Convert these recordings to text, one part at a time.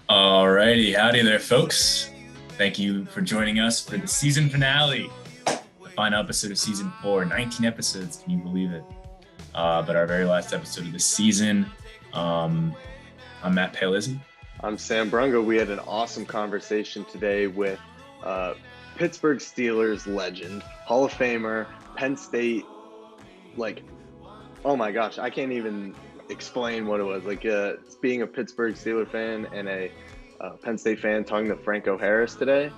Alrighty, howdy there, folks. Thank you for joining us for the season finale, the final episode of season 4. 19 episodes, can you believe it? But our very last episode of the season. I'm Matt Paolizzi. I'm Sam Brungo. We had an awesome conversation today with Pittsburgh Steelers legend, Hall of Famer, Penn State. Oh my gosh, I can't even explain what it was. Being a Pittsburgh Steelers fan and a Penn State fan, talking to Franco Harris today,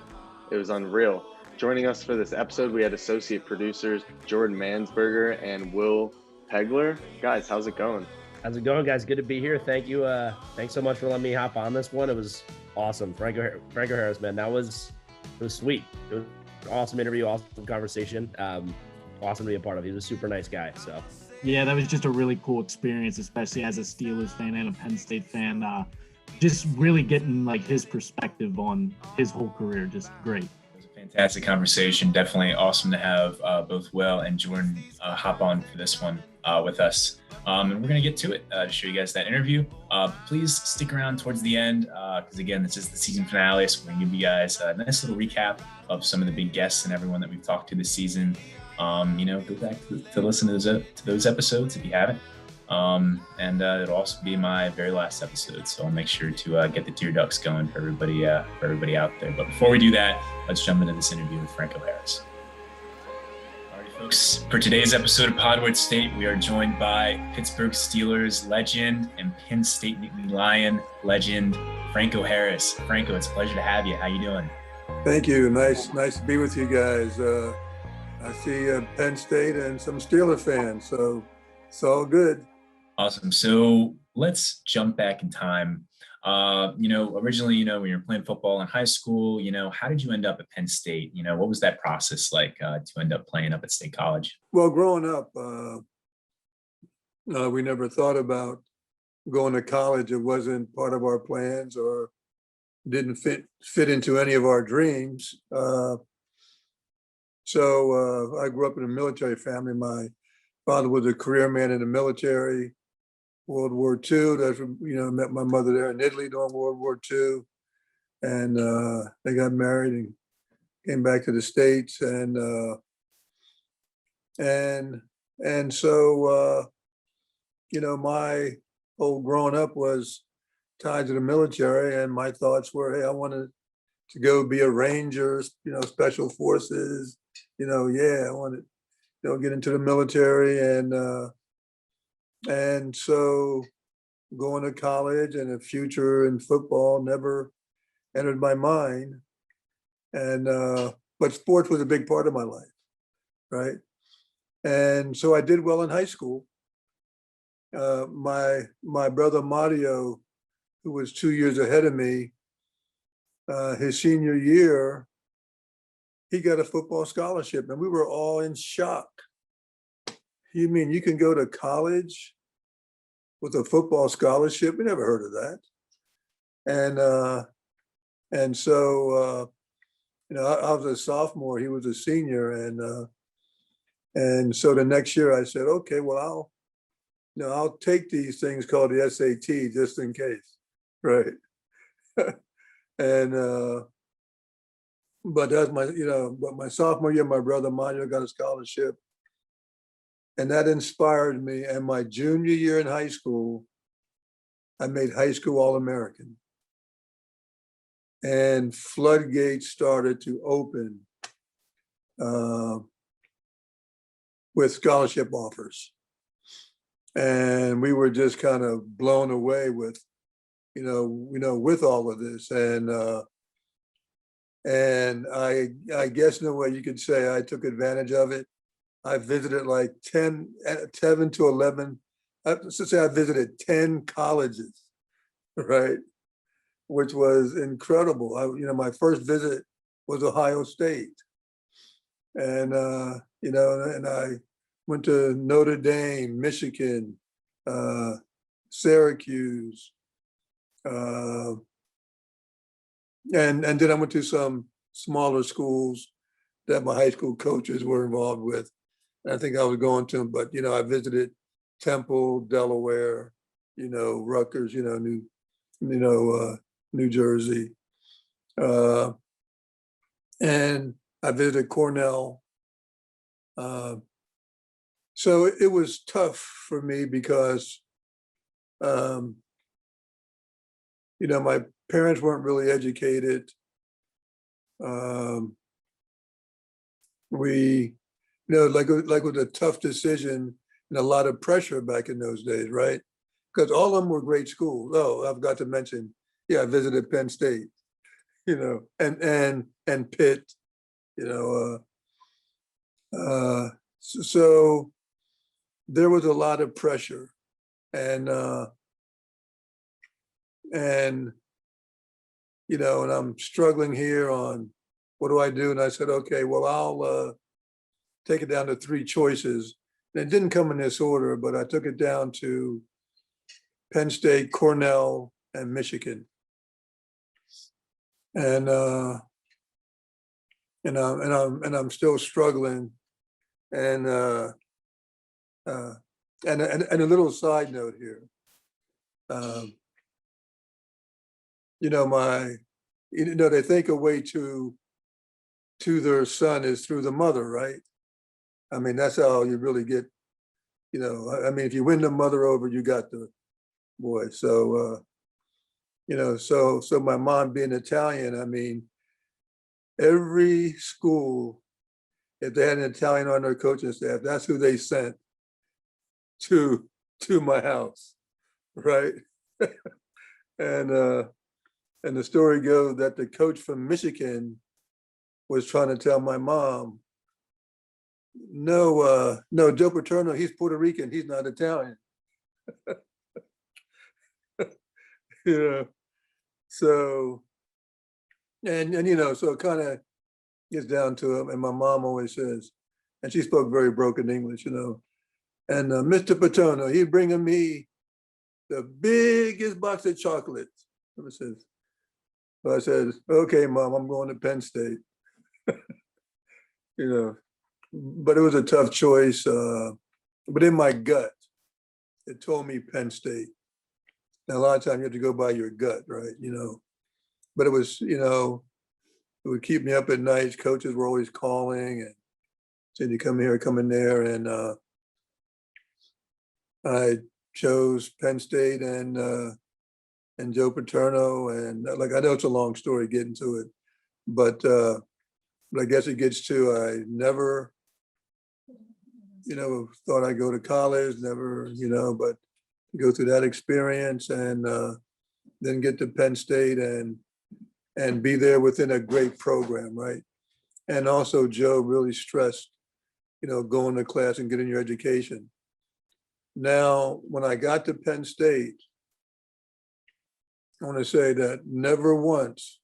it was unreal. Joining us for this episode, we had associate producers Jordan Mansberger and Will Pegler. Guys, how's it going? How's it going, guys? Good to be here. Thank you. Thanks so much for letting me hop on this one. It was awesome. Franco Harris, man, it was sweet. It was an awesome interview, awesome conversation. Awesome to be a part of. He was a super nice guy. So yeah, that was just a really cool experience, especially as a Steelers fan and a Penn State fan. Just really getting his perspective on his whole career. Just great. Fantastic conversation. Definitely awesome to have both Will and Jordan hop on for this one with us. And we're going to get to it to show you guys that interview. Please stick around towards the end because, again, this is the season finale. So we're going to give you guys a nice little recap of some of the big guests and everyone that we've talked to this season. Go back to listen to those episodes if you haven't. And it'll also be my very last episode. So I'll make sure to get the tear ducts going for everybody out there. But before we do that, let's jump into this interview with Franco Harris. All right, folks, for today's episode of Podward State, we are joined by Pittsburgh Steelers legend and Penn State Nittany Lion legend, Franco Harris. Franco, it's a pleasure to have you. How you doing? Thank you. Nice to be with you guys. I see Penn State and some Steeler fans, so it's all good. Awesome. So let's jump back in time. Originally, when you were playing football in high school, how did you end up at Penn State? What was that process like to end up playing up at State College? Well, growing up, we never thought about going to college. It wasn't part of our plans or didn't fit into any of our dreams. So I grew up in a military family. My father was a career man in the military, World War II. That's met my mother there in Italy during World War II, and they got married and came back to the States, and so my whole growing up was tied to the military, and my thoughts were, hey, I wanted to go be a Ranger, Special Forces. I wanted get into the military, and so going to college and a future in football never entered my mind, and but sports was a big part of my life, right? And so I did well in high school. My brother Mario, who was 2 years ahead of me, his senior year, he got a football scholarship, and we were all in shock. You mean you can go to college with a football scholarship? We never heard of that. And so I was a sophomore, he was a senior, and so the next year I said, okay, well I'll take these things called the SAT just in case, right? And but that's but my sophomore year, my brother Mario got a scholarship, and that inspired me. And my junior year in high school, I made high school All-American, and floodgates started to open with scholarship offers, and we were just kind of blown away with, with all of this, and I guess in a way you could say I took advantage of it. I visited 7 to 11. I visited 10 colleges, right? Which was incredible. My first visit was Ohio State, and and I went to Notre Dame, Michigan, Syracuse, and then I went to some smaller schools that my high school coaches were involved with. I think I was going to them, but I visited Temple, Delaware, Rutgers, New Jersey. And I visited Cornell. So it was tough for me because, my parents weren't really educated. We, like it was a tough decision and a lot of pressure back in those days, right? Because all of them were great schools. Oh, I've got to mention, I visited Penn State, and Pitt, so there was a lot of pressure, and and I'm struggling here on what do I do? And I said, okay, well, I'll take it down to three choices. And it didn't come in this order, but I took it down to Penn State, Cornell, and Michigan. And I'm still struggling. And a little side note here. They think a way to their son is through the mother, right? I mean, that's how you really get, if you win the mother over, you got the boy. So, so my mom being Italian, every school, if they had an Italian on their coaching staff, that's who they sent to my house, right? And the story goes that the coach from Michigan was trying to tell my mom, no, Joe Paterno, he's Puerto Rican, he's not Italian. So, and so it kind of gets down to him. And my mom always says, and she spoke very broken English, and Mr. Paterno, he's bringing me the biggest box of chocolates. So I said, okay, Mom, I'm going to Penn State. But it was a tough choice. But in my gut, it told me Penn State. Now, a lot of times you have to go by your gut, right? But it was, it would keep me up at night. Coaches were always calling and saying, you come here, come in there. And I chose Penn State and Joe Paterno. And I know it's a long story getting to it, but I guess it gets to, I never, thought I'd go to college, never, but go through that experience and then get to Penn State and be there within a great program, right? And also Joe really stressed, going to class and getting your education. Now, when I got to Penn State, I want to say that never once,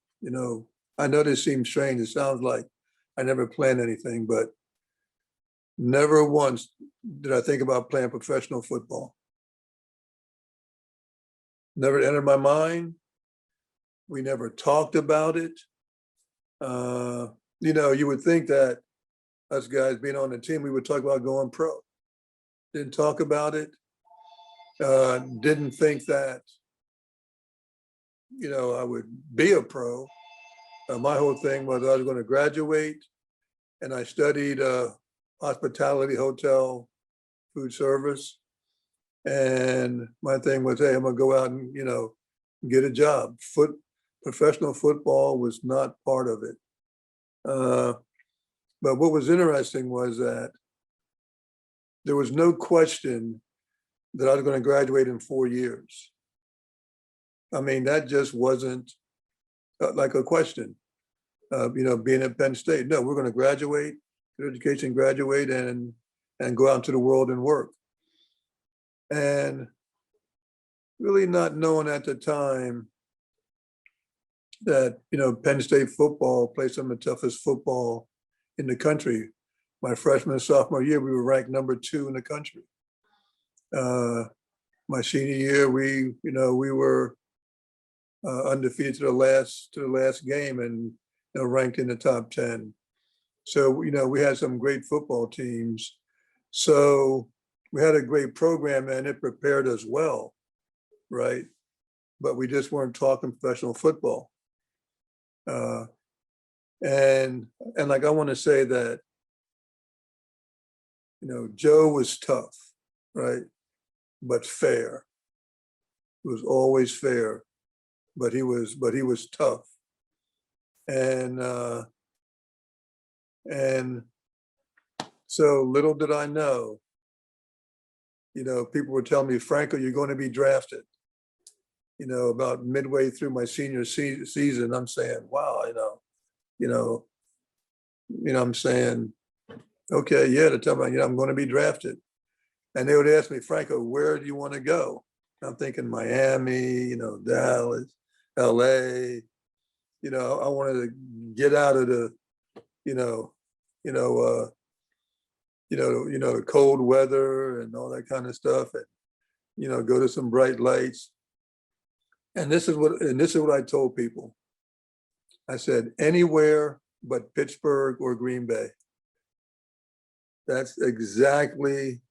I know this seems strange, it sounds like I never planned anything, but never once did I think about playing professional football. Never entered my mind. We never talked about it. You would think that us guys being on the team, we would talk about going pro. Didn't talk about it. Didn't think that, I would be a pro. My whole thing was I was going to graduate, and I studied hospitality, hotel, food service. And my thing was, hey, I'm gonna go out and, get a job. Professional football was not part of it. But what was interesting was that there was no question that I was going to graduate in 4 years. That just wasn't like a question. Being at Penn State, no, we're going to graduate, get education, graduate, and go out into the world and work. And really not knowing at the time that, Penn State football played some of the toughest football in the country. My freshman and sophomore year, we were ranked number 2 in the country. My senior year, we were undefeated to the last game and ranked in the top 10. So, we had some great football teams. So we had a great program and it prepared us well, right? But we just weren't talking professional football. And like, I want to say that, Joe was tough, right? But fair. It was always fair, but he was tough. And so little did I know, people were telling me, Franco, you're going to be drafted. About midway through my senior season, I'm saying, wow, I'm saying, okay, yeah, to tell me, I'm going to be drafted. And they would ask me, Franco, where do you want to go? I'm thinking Miami, Dallas, LA. I wanted to get out of the, the cold weather and all that kind of stuff, and go to some bright lights. And this is what I told people. I said, anywhere but Pittsburgh or Green Bay. That's exactly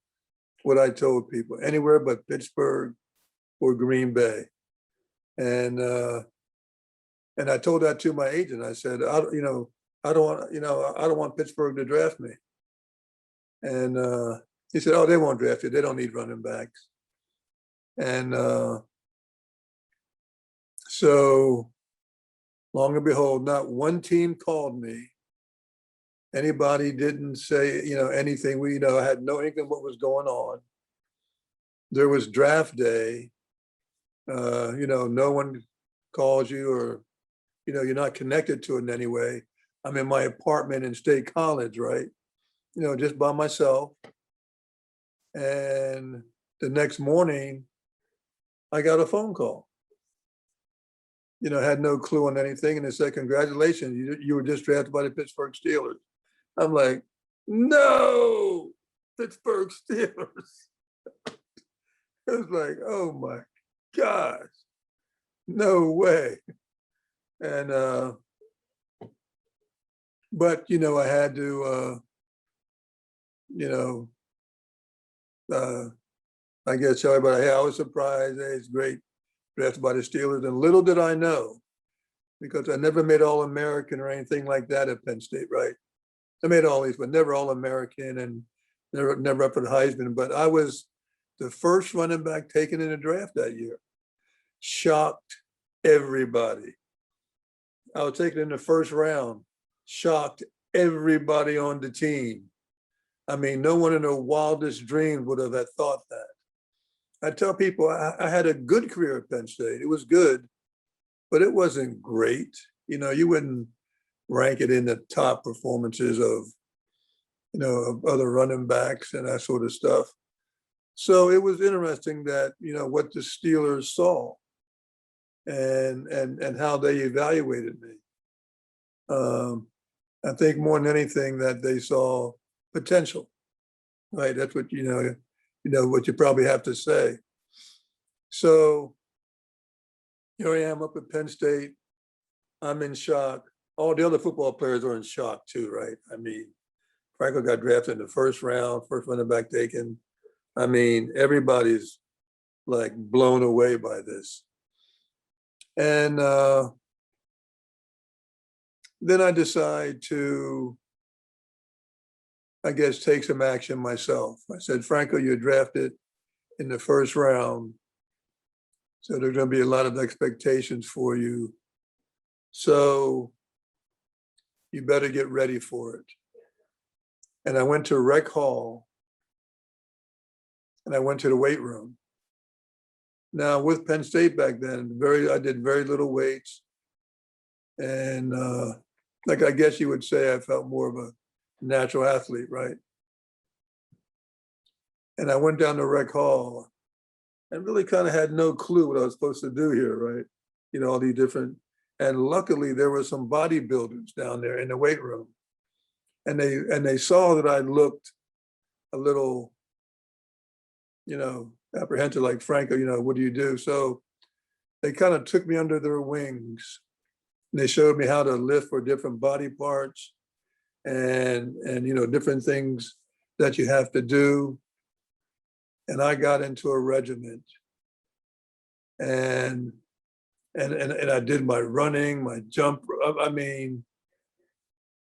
what I told people. Anywhere but Pittsburgh or Green Bay. And I told that to my agent. I said, I don't want Pittsburgh to draft me. And he said, oh, they won't draft you. They don't need running backs. And so long and behold, not one team called me. Anybody didn't say, anything. We, had no inkling what was going on. There was draft day. No one calls you, or, you're not connected to it in any way. I'm in my apartment in State College, right? Just by myself. And the next morning, I got a phone call. Had no clue on anything. And they said, congratulations, you were just drafted by the Pittsburgh Steelers. I'm like, no, Pittsburgh Steelers. It was like, oh my gosh, no way. And, but, I had to, I guess tell everybody, hey, I was surprised. Hey, it's great, drafted by the Steelers. And little did I know, because I never made All-American or anything like that at Penn State, right? I made all these, but never All-American and never up for the Heisman. But I was the first running back taken in the draft that year. Shocked everybody. I was taken in the first round. Shocked everybody on the team. I mean, no one in their wildest dreams would have thought that. I tell people I had a good career at Penn State. It was good, but it wasn't great. You wouldn't rank it in the top performances of, of other running backs and that sort of stuff. So it was interesting that, what the Steelers saw and how they evaluated me. I think more than anything that they saw potential, right? That's what, what you probably have to say. So here I am up at Penn State. I'm in shock. All the other football players are in shock too, right? I mean, Franco got drafted in the first round, first running back taken. I mean, everybody's like blown away by this. And then I decide to, I guess, take some action myself. I said, Franco, you're drafted in the first round. So there's going to be a lot of expectations for you. So you better get ready for it. And I went to rec hall and I went to the weight room. Now with Penn State back then, I did very little weights. And like, I guess you would say I felt more of a natural athlete, right? And I went down to rec hall and really kind of had no clue what I was supposed to do here, right? All these different, and luckily there were some bodybuilders down there in the weight room. And they saw that I looked a little, apprehensive, like, Franco, what do you do? So they kind of took me under their wings. And they showed me how to lift for different body parts and different things that you have to do. and I got into a regiment, and I did my running, my jump. I mean,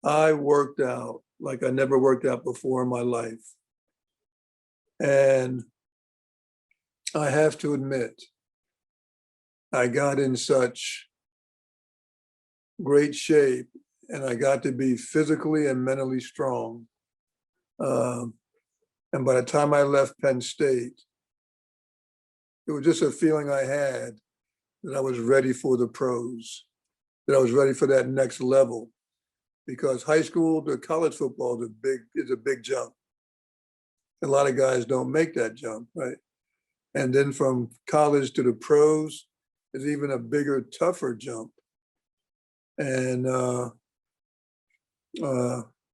I worked out like I never worked out before in my life. And I have to admit, I got in such great shape, and I got to be physically and mentally strong. And by the time I left Penn State, it was just a feeling I had that I was ready for the pros, that I was ready for that next level. Because high school to college football is a big jump. A lot of guys don't make that jump, right? And then from college to the pros is even a bigger, tougher jump. And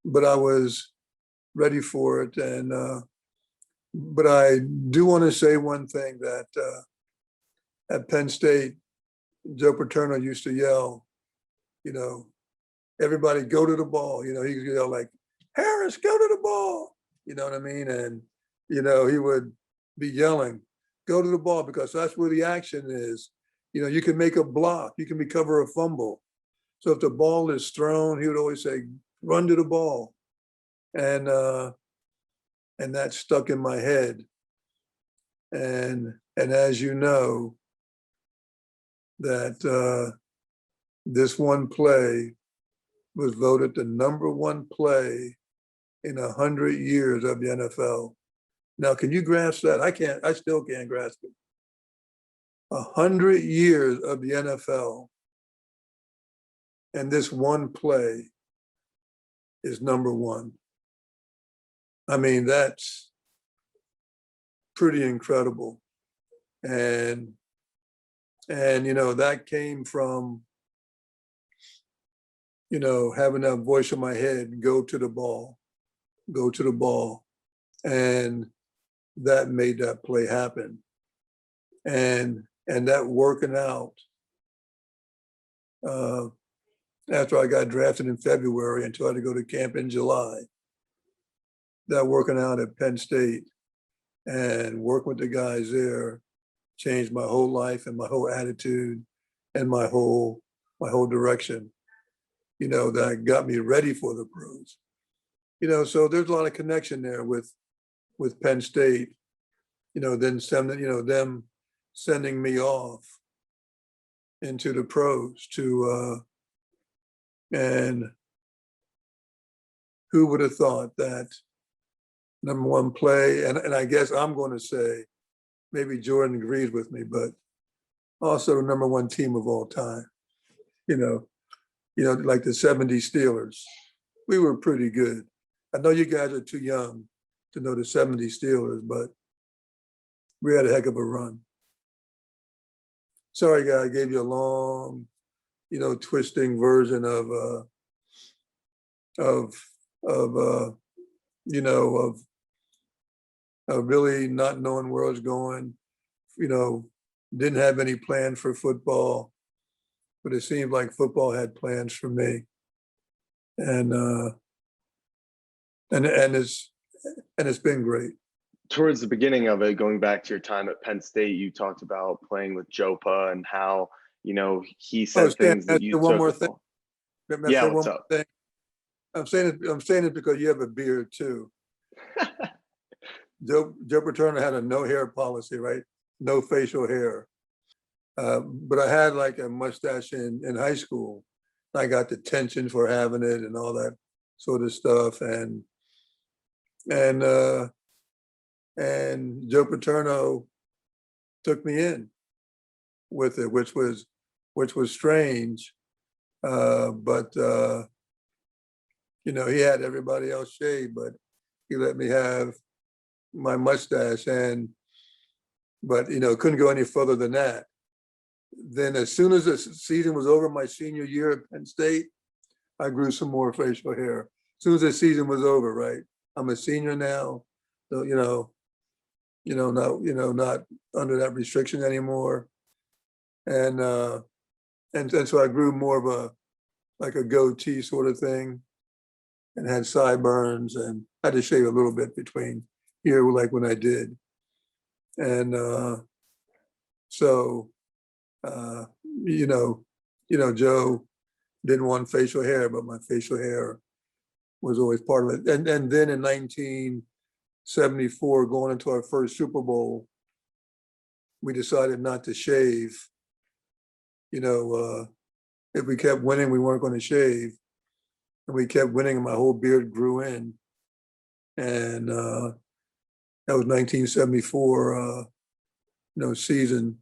but I was ready for it. And but I do want to say one thing, that at Penn State, Joe Paterno used to yell, you know, everybody go to the ball. You know, he would yell like, Harris, go to the ball. You know what I mean? And, you know, he would be yelling, go to the ball, because that's where the action is. You know, you can make a block, you can recover a fumble. So if the ball is thrown, he would always say, run to the ball. And that stuck in my head. And as you know, that this one play was voted the #1 play in 100 years of the NFL. Now, can you grasp that? I still can't grasp it. 100 years of the NFL, and this one play is #1. I mean, that's pretty incredible. And you know, that came from, you know, having that voice in my head, go to the ball, go to the ball. And that made that play happen. And that working out, after I got drafted in February until I had to go to camp in July, that working out at Penn State and working with the guys there changed my whole life and my whole attitude and my whole direction, you know, that got me ready for the pros. You know, so there's a lot of connection there with Penn State, you know, then them sending me off into the pros to and who would have thought that #1 play, and I guess I'm going to say, maybe Jordan agrees with me, but also the #1 team of all time. You know, like the '70s Steelers, we were pretty good. I know you guys are too young to know the '70s Steelers, but we had a heck of a run. Sorry, guy, I gave you a long, you know, twisting version of really not knowing where I was going. You know, didn't have any plan for football, but it seemed like football had plans for me. And it's been great. Towards the beginning of it, going back to your time at Penn State, you talked about playing with Joe Pa and how, you know, he said things that you one took. more thing. Yeah, what's up? Thing. I'm saying it because you have a beard too. Joe Paterno had a no hair policy, right? No facial hair. But I had like a mustache in high school. I got detention for having it and all that sort of stuff. And Joe Paterno took me in with it, which was strange. But you know, he had everybody else shave, but he let me have my mustache, but you know, couldn't go any further than that. Then as soon as the season was over, my senior year at Penn State, I grew some more facial hair. As soon as the season was over, right? I'm a senior now, so not under that restriction anymore. And so I grew more of a goatee sort of thing, and had sideburns, and I had to shave a little bit between here, like when I did. And so, you know, Joe didn't want facial hair, but my facial hair was always part of it. And then in 1974, going into our first Super Bowl, we decided not to shave. If we kept winning, we weren't going to shave. And we kept winning, and my whole beard grew in. And that was 1974, season.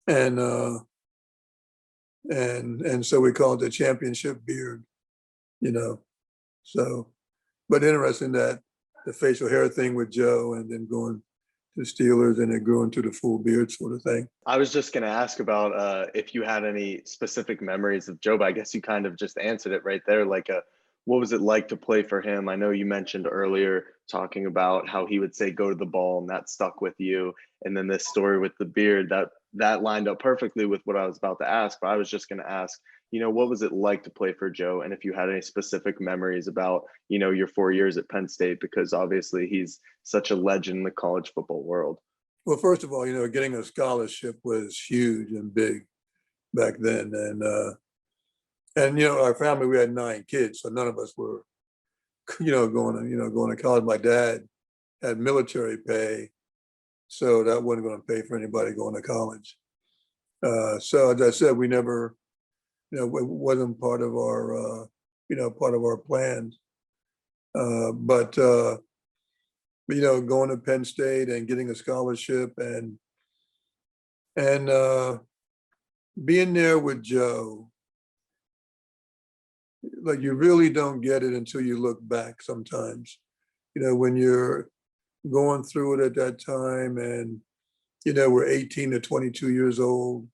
And so we called it the championship beard, So, but interesting that the facial hair thing with Joe, and then going to Steelers, and it grew into the full beard sort of thing. I was just going to ask about if you had any specific memories of Joe, but I guess you kind of just answered it right there. Like, what was it like to play for him? I know you mentioned earlier talking about how he would say, go to the ball, and that stuck with you. And then this story with the beard, that lined up perfectly with what I was about to ask. But I was just going to ask, what was it like to play for Joe? And if you had any specific memories about, your 4 years at Penn State, because obviously he's such a legend in the college football world. Well, first of all, getting a scholarship was huge and big back then. And our family, we had 9 kids, so none of us were, going to college. My dad had military pay, so that wasn't going to pay for anybody going to college. So as I said, we never, it wasn't part of our, plans. But going to Penn State and getting a scholarship and being there with Joe, like, you really don't get it until you look back sometimes, when you're going through it at that time, and, we're 18 to 22 years old,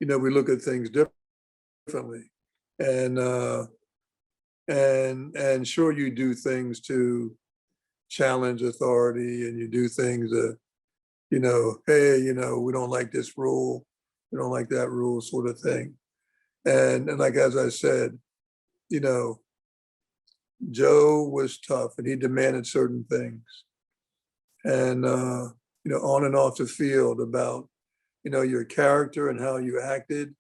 we look at things differently. And sure, you do things to challenge authority, and you do things that, hey, we don't like this rule, we don't like that rule, sort of thing. And like, as I said, Joe was tough, and he demanded certain things. And, on and off the field, about, your character and how you acted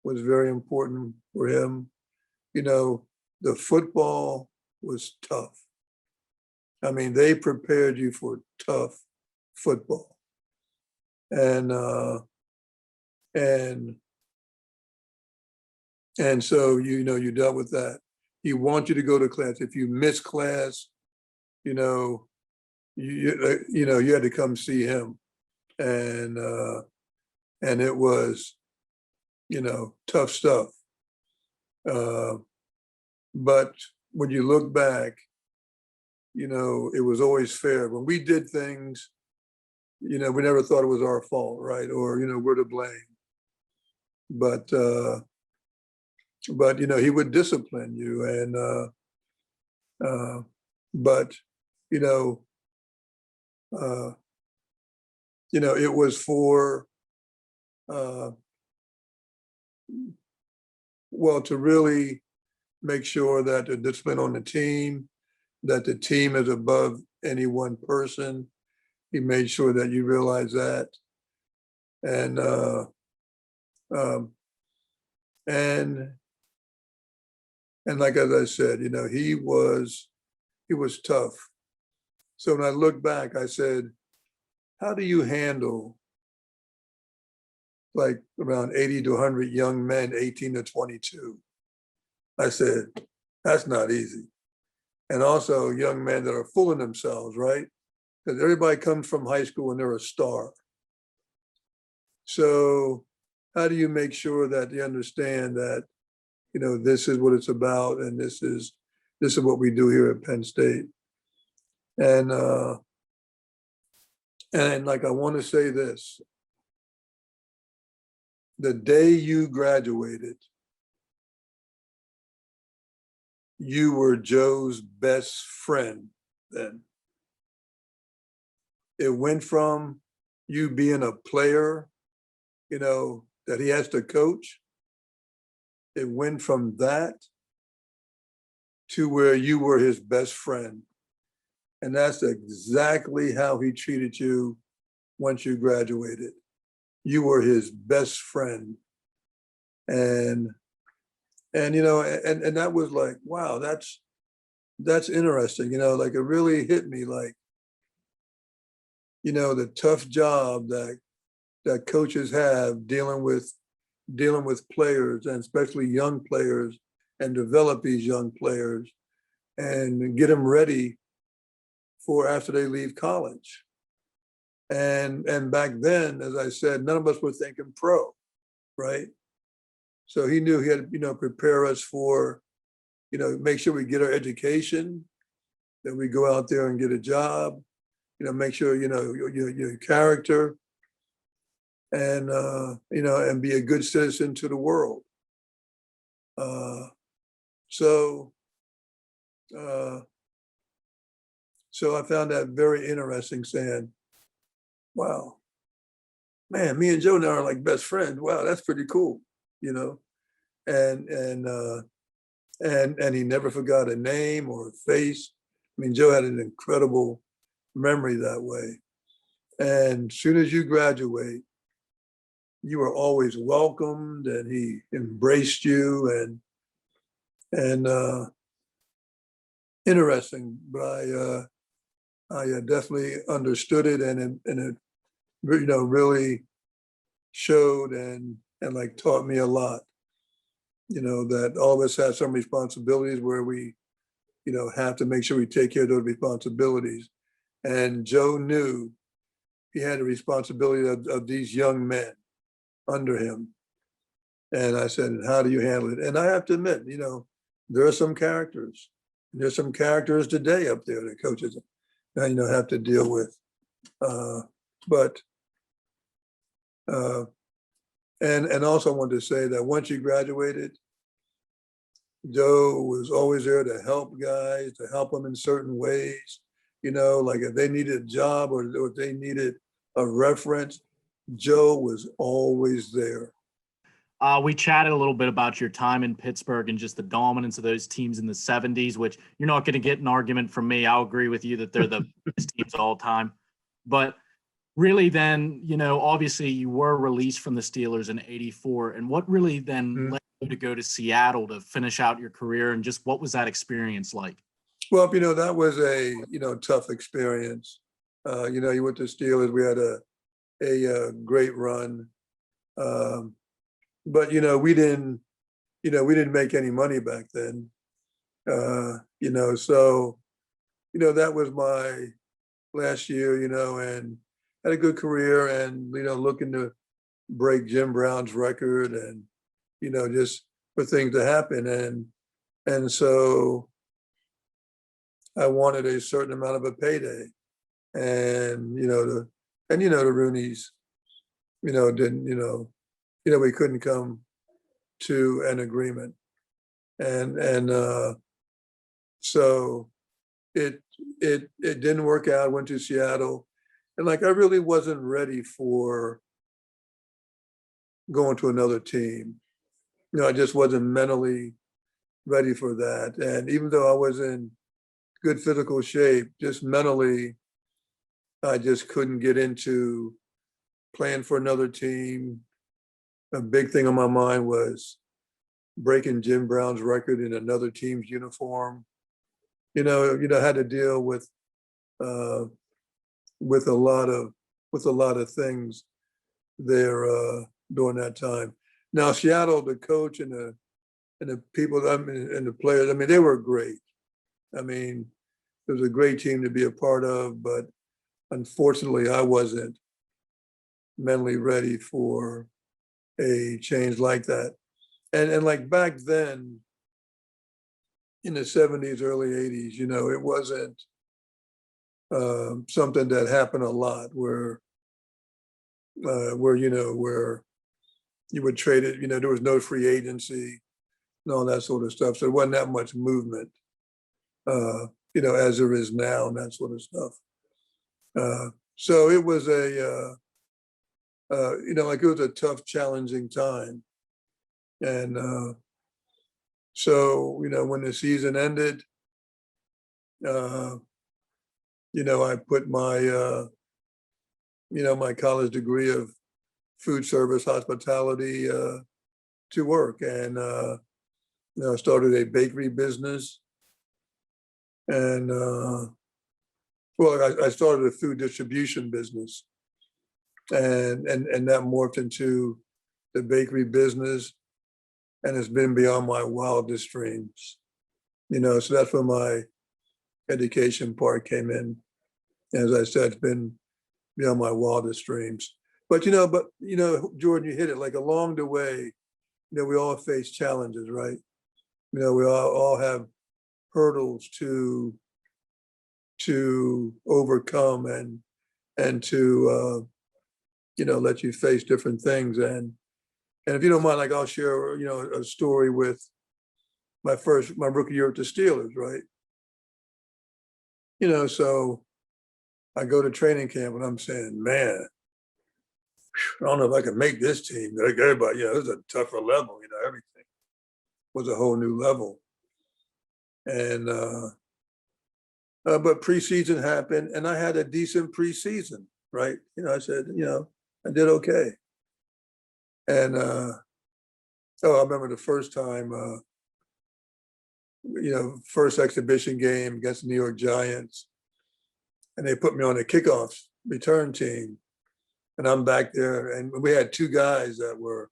was very important for him. The football was tough. I mean, they prepared you for tough football. And so, you dealt with that. He wants you to go to class. If you miss class, you had to come see him. And it was, tough stuff. But when you look back, it was always fair. When we did things, we never thought it was our fault, right? Or, we're to blame. But he would discipline you, and it was for to really make sure that the discipline on the team, that the team is above any one person. He made sure that you realize that. And like, as I said, he was tough. So when I look back, I said, how do you handle, like, around 80 to 100 young men, 18 to 22? I said, that's not easy. And also young men that are full of themselves, right? Because everybody comes from high school and they're a star. So how do you make sure that they understand that, this is what it's about, and this is what we do here at Penn State? And like, I want to say this: the day you graduated, you were Joe's best friend then. It went from you being a player, that he has to coach. It went from that to where you were his best friend. And that's exactly how he treated you once you graduated. You were his best friend. And that was like, wow, that's interesting. Like it really hit me like, the tough job that coaches have dealing with players, and especially young players, and develop these young players and get them ready for after they leave college. And back then, as I said, none of us were thinking pro, right? So he knew he had to, prepare us for, make sure we get our education, that we go out there and get a job, make sure, your character, and, and be a good citizen to the world. So I found that very interesting, saying, wow, man, me and Joe now are like best friends. Wow, that's pretty cool, and he never forgot a name or a face. I mean, Joe had an incredible memory that way. And as soon as you graduate, you were always welcomed, and he embraced you, and interesting. But I definitely understood it, and it really showed and like taught me a lot. That all of us have some responsibilities where we, have to make sure we take care of those responsibilities. And Joe knew he had a responsibility of these young men under him. And I said, how do you handle it? And I have to admit, there are some characters. There's some characters today up there that coaches, have to deal with. And also I wanted to say that once you graduated, Joe was always there to help guys, to help them in certain ways. Like if they needed a job or if they needed a reference, Joe was always there. We chatted a little bit about your time in Pittsburgh and just the dominance of those teams in the 70s, which you're not going to get an argument from me. I'll agree with you that they're the best teams of all time. But really then, obviously you were released from the Steelers in '84. And what really then led you to go to Seattle to finish out your career? And just what was that experience like? Well, that was a, tough experience. You went to Steelers, we had a great run. But, we didn't make any money back then. So, that was my last year, and had a good career, and, looking to break Jim Brown's record, and, just for things to happen. And so I wanted a certain amount of a payday, and, the Rooneys, didn't, we couldn't come to an agreement. And so it didn't work out. I went to Seattle, and like, I really wasn't ready for going to another team. I just wasn't mentally ready for that. And even though I was in good physical shape, just mentally, I just couldn't get into playing for another team. A big thing on my mind was breaking Jim Brown's record in another team's uniform. I had to deal with a lot of things there during that time. Now Seattle, the coach and the people, and the players, they were great. It was a great team to be a part of, but unfortunately, I wasn't mentally ready for a change like that. And like back then, in the 70s, early 80s, it wasn't something that happened a lot where you would trade it, there was no free agency and all that sort of stuff. So there wasn't that much movement, as there is now and that sort of stuff. So it was it was a tough, challenging time. And so, when the season ended, I put my my college degree of food service hospitality to work. And, I started a bakery business. And, I started a food distribution business. And that morphed into the bakery business. And it's been beyond my wildest dreams. So that's where my education part came in. As I said, it's been beyond my wildest dreams. But Jordan, you hit it. Like along the way, we all face challenges, right? We all have hurdles to overcome and to let you face different things. And if you don't mind, like I'll share a story with my rookie year at the Steelers, right? So I go to training camp and I'm saying, man, I don't know if I can make this team. Like everybody, it was a tougher level, everything was a whole new level. And but preseason happened and I had a decent preseason, right? I said, I did okay. And I remember the first time, first exhibition game against the New York Giants. And they put me on the kickoff return team. And I'm back there. And we had two guys that were,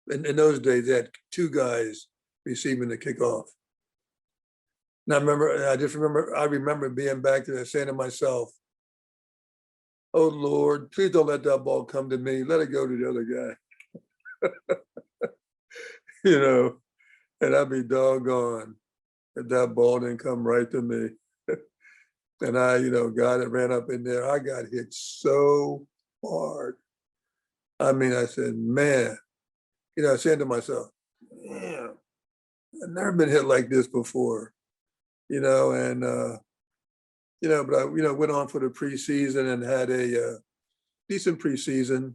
in those days, they had two guys receiving the kickoff. And I remember being back there and saying to myself, oh Lord, please don't let that ball come to me. Let it go to the other guy. And I'd be doggone if that ball didn't come right to me. And I, got it, ran up in there. I got hit so hard. I mean, I said, man, I said to myself, man, I've never been hit like this before, and, but I, went on for the preseason and had a decent preseason.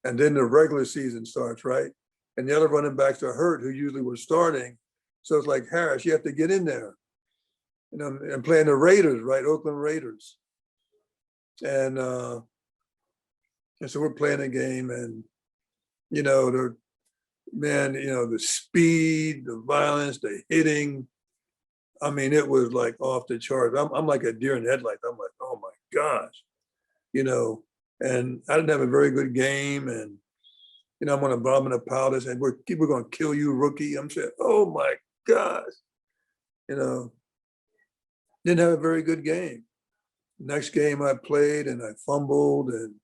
And then the regular season starts, right? And the other running backs are hurt who usually were starting. So it's like, Harris, you have to get in there. And playing the Raiders, right? Oakland Raiders. And so we're playing a game and, the speed, the violence, the hitting. I mean, it was like off the charts. I'm like a deer in the headlights. I'm like, oh my gosh, and I didn't have a very good game. And, I'm on the bottom of the pile that said, we're going to kill you, rookie. I'm saying, oh my gosh, didn't have a very good game. Next game I played and I fumbled and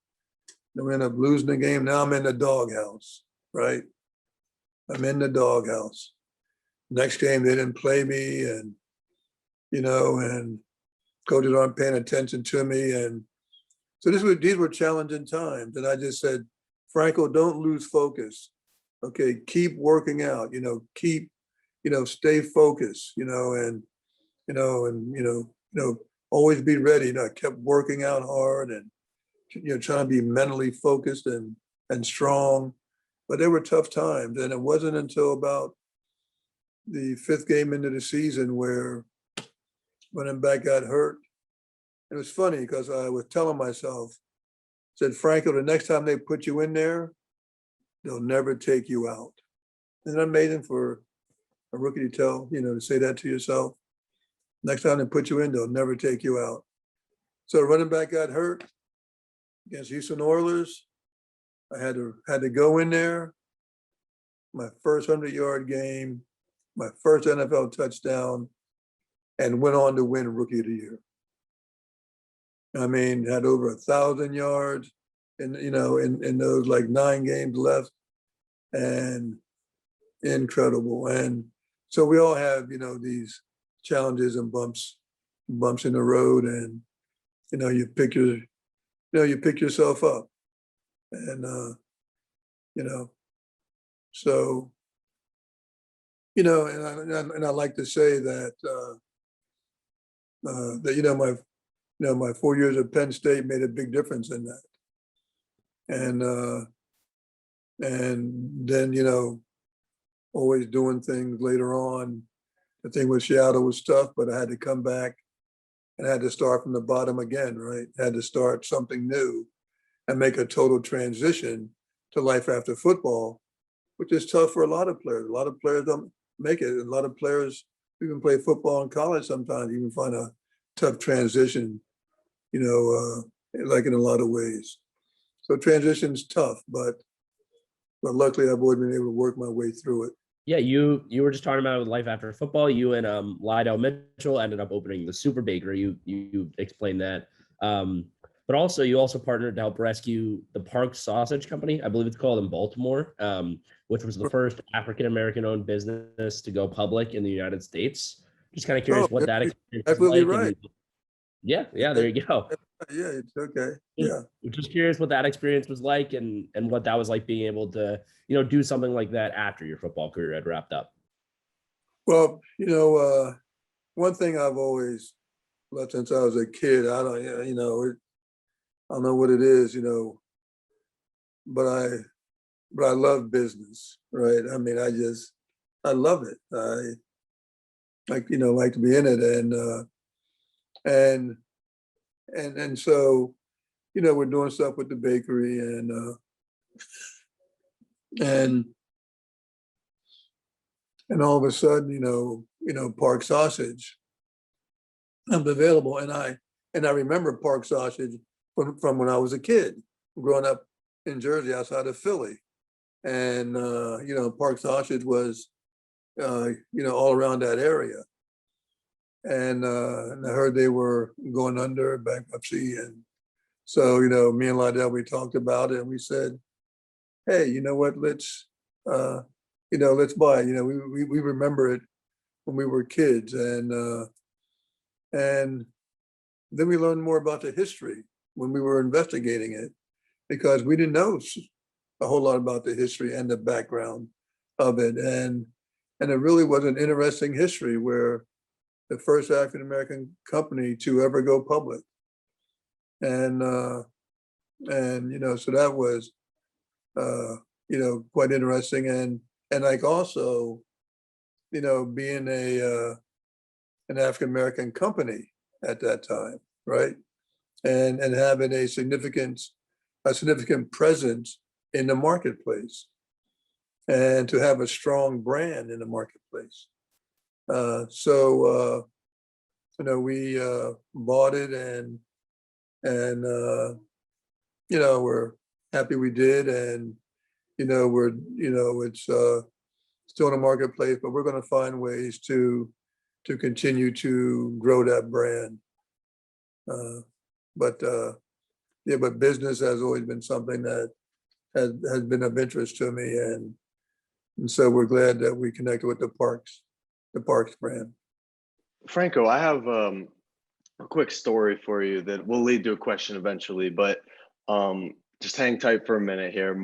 then we ended up losing the game. Now I'm in the doghouse, right? I'm in the doghouse. Next game they didn't play me and, and coaches aren't paying attention to me. And so these were challenging times. And I just said, Franco, don't lose focus. Okay, keep working out, keep, stay focused, and always be ready. I kept working out hard and, trying to be mentally focused and strong, but they were tough times. And it wasn't until about the fifth game into the season where running back got hurt. It was funny because I was telling myself, said, Franco, the next time they put you in there, they'll never take you out. Isn't that amazing for a rookie to tell, to say that to yourself? Next time they put you in, they'll never take you out. So the running back got hurt against Houston Oilers. I had to go in there. My first 100-yard game, my first NFL touchdown, and went on to win Rookie of the Year. I mean, had over 1,000 yards in those like 9 games left, and incredible. And so we all have, these challenges and bumps in the road, and you pick yourself up, and so and I like to say that my 4 years at Penn State made a big difference in that, and then always doing things later on. The thing with Seattle was tough, but I had to come back and I had to start from the bottom again, right? I had to start something new. and make a total transition to life after football, which is tough for a lot of players. A lot of players don't make it. A lot of players even play football in college sometimes, even find a tough transition, like in a lot of ways. So transition's tough, but luckily I've always been able to work my way through it. Yeah, you were just talking about it with life after football. You and Lydell Mitchell ended up opening the Super Bakery. You explained that. But also you also partnered to help rescue the Park Sausage Company, I believe it's called, in Baltimore, which was the first African-American owned business to go public in the United States. Just kind of curious what that experience was absolutely like. right. Yeah, there you go. Yeah, it's okay. Yeah. Just curious what that experience was like and what that was like being able to, do something like that after your football career had wrapped up. Well, one thing I've always loved since I was a kid, I don't know what it is, but I love business, right? I mean, I love it. I like to be in it, and so, we're doing stuff with the bakery and all of a sudden, Park Sausage comes available, and I remember Park Sausage from when I was a kid, growing up in Jersey outside of Philly, and Park Sausage was all around that area, and I heard they were going under bankruptcy, and so me and Lydell, we talked about it, and we said, hey, you know what, let's buy it. We remember it when we were kids, and then we learned more about the history when we were investigating it, because we didn't know a whole lot about the history and the background of it. And it really was an interesting history, where the first African-American company to ever go public. And so that was, quite interesting. And like also, being an African-American company at that time, right? And having a significant presence in the marketplace, and to have a strong brand in the marketplace. So we bought it, and we're happy we did, and we're it's still in the marketplace, but we're going to find ways to continue to grow that brand. But business has always been something that has been of interest to me, and so we're glad that we connected with the Parks brand. Franco, I have a quick story for you that will lead to a question eventually, but just hang tight for a minute here.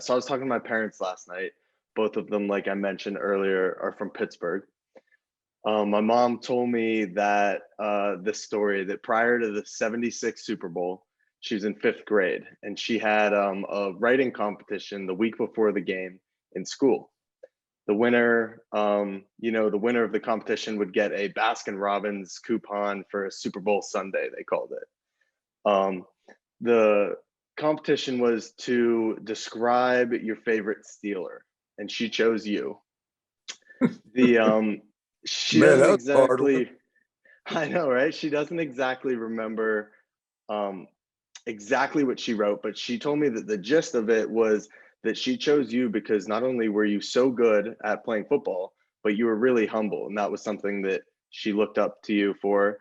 So I was talking to my parents last night. Both of them, like I mentioned earlier, are from Pittsburgh. My mom told me that this story, that prior to the '76 Super Bowl, she was in 5th grade, and she had a writing competition the week before the game in school. The winner, the winner of the competition would get a Baskin-Robbins coupon for a Super Bowl Sunday, they called it. The competition was to describe your favorite Steeler, and she chose you. She doesn't exactly, I know, right? She doesn't exactly remember exactly what she wrote, but she told me that the gist of it was that she chose you because not only were you so good at playing football, but you were really humble. And that was something that she looked up to you for.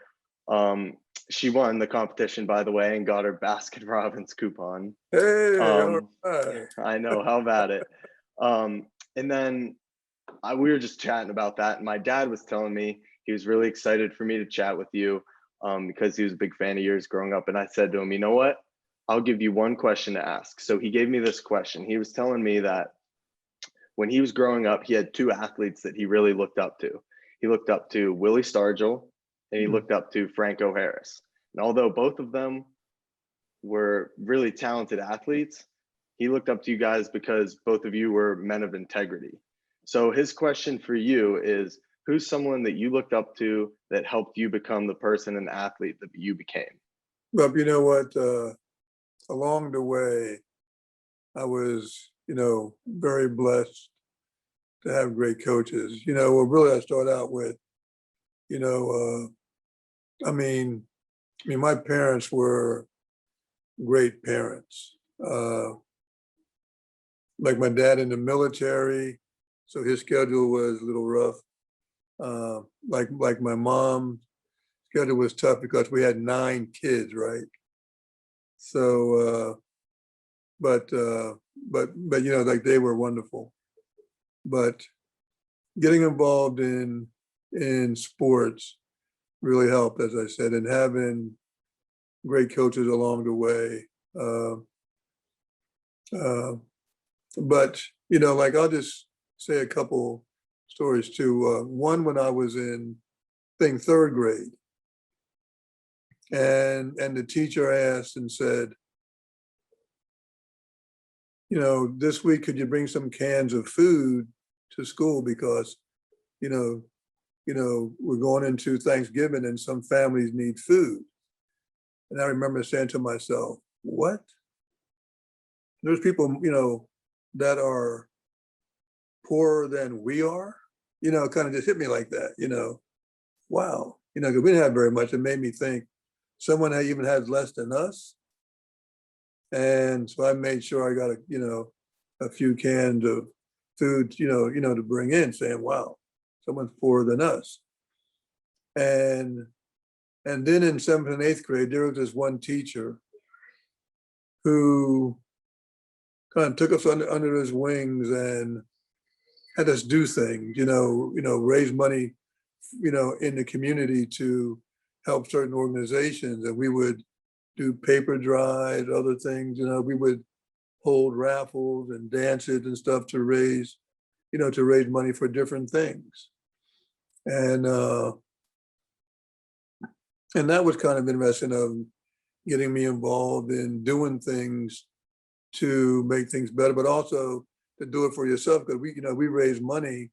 She won the competition, by the way, and got her Baskin-Robbins coupon. Hey, I know, how about it? And then we were just chatting about that. And my dad was telling me he was really excited for me to chat with you because he was a big fan of yours growing up. And I said to him, you know what? I'll give you one question to ask. So he gave me this question. He was telling me that when he was growing up, he had 2 athletes that he really looked up to. He looked up to Willie Stargell, and he looked up to Franco Harris. And although both of them were really talented athletes, he looked up to you guys because both of you were men of integrity. So his question for you is, who's someone that you looked up to that helped you become the person and athlete that you became? Well, you know what? along the way, I was, very blessed to have great coaches. Well, really, I started out with, I mean, my parents were great parents. Like my dad in the military, so his schedule was a little rough. Like my mom's schedule was tough because we had 9 kids, right? So, but like they were wonderful. But getting involved in sports really helped, as I said, and having great coaches along the way. But like I'll just say a couple stories too. One when I was in, I think, 3rd grade, and the teacher asked and said, this week could you bring some cans of food to school because, we're going into Thanksgiving and some families need food. And I remember saying to myself, what? There's people, that are poorer than we are, kind of just hit me like that, wow, because we didn't have very much. It made me think someone that even has less than us. And so I made sure I got a few cans of food, to bring in, saying, wow, someone's poorer than us. And then in 7th and 8th grade, there was this one teacher who kind of took us under his wings and had us do things, raise money, in the community to help certain organizations. And we would do paper drives, other things, we would hold raffles and dances and stuff to raise money for different things. And that was kind of interesting of getting me involved in doing things to make things better, but also to do it for yourself, because we raise money,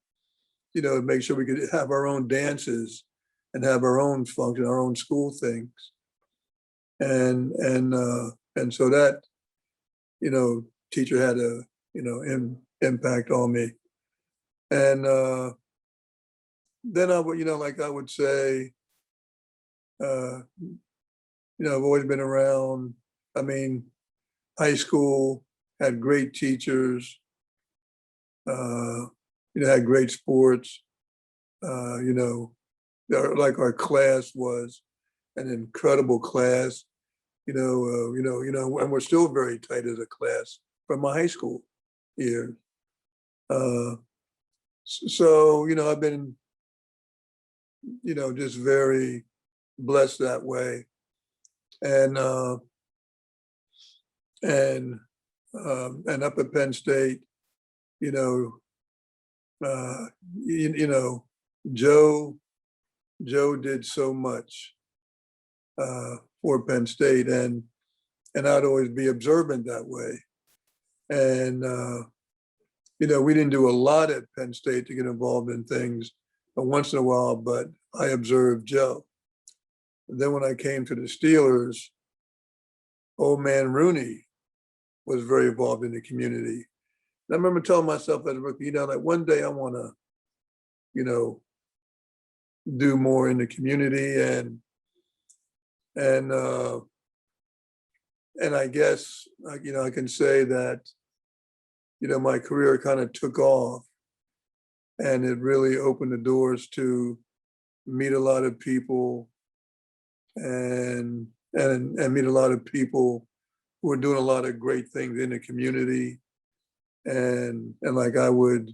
to make sure we could have our own dances and have our own function, our own school things. And so that, teacher had a, impact on me. And then I would, like I would say, I've always been around. I mean, high school had great teachers, had great sports, like our class was an incredible class, and we're still very tight as a class from my high school years. So, I've been, just very blessed that way. And up at Penn State, Joe did so much for Penn State, and I'd always be observant that way. And we didn't do a lot at Penn State to get involved in things, but once in a while. But I observed Joe. And then when I came to the Steelers, old man Rooney was very involved in the community. And I remember telling myself as a rookie, like one day I want to, do more in the community, and I guess, I can say that, my career kind of took off, and it really opened the doors to meet a lot of people and meet a lot of people who are doing a lot of great things in the community. And like I would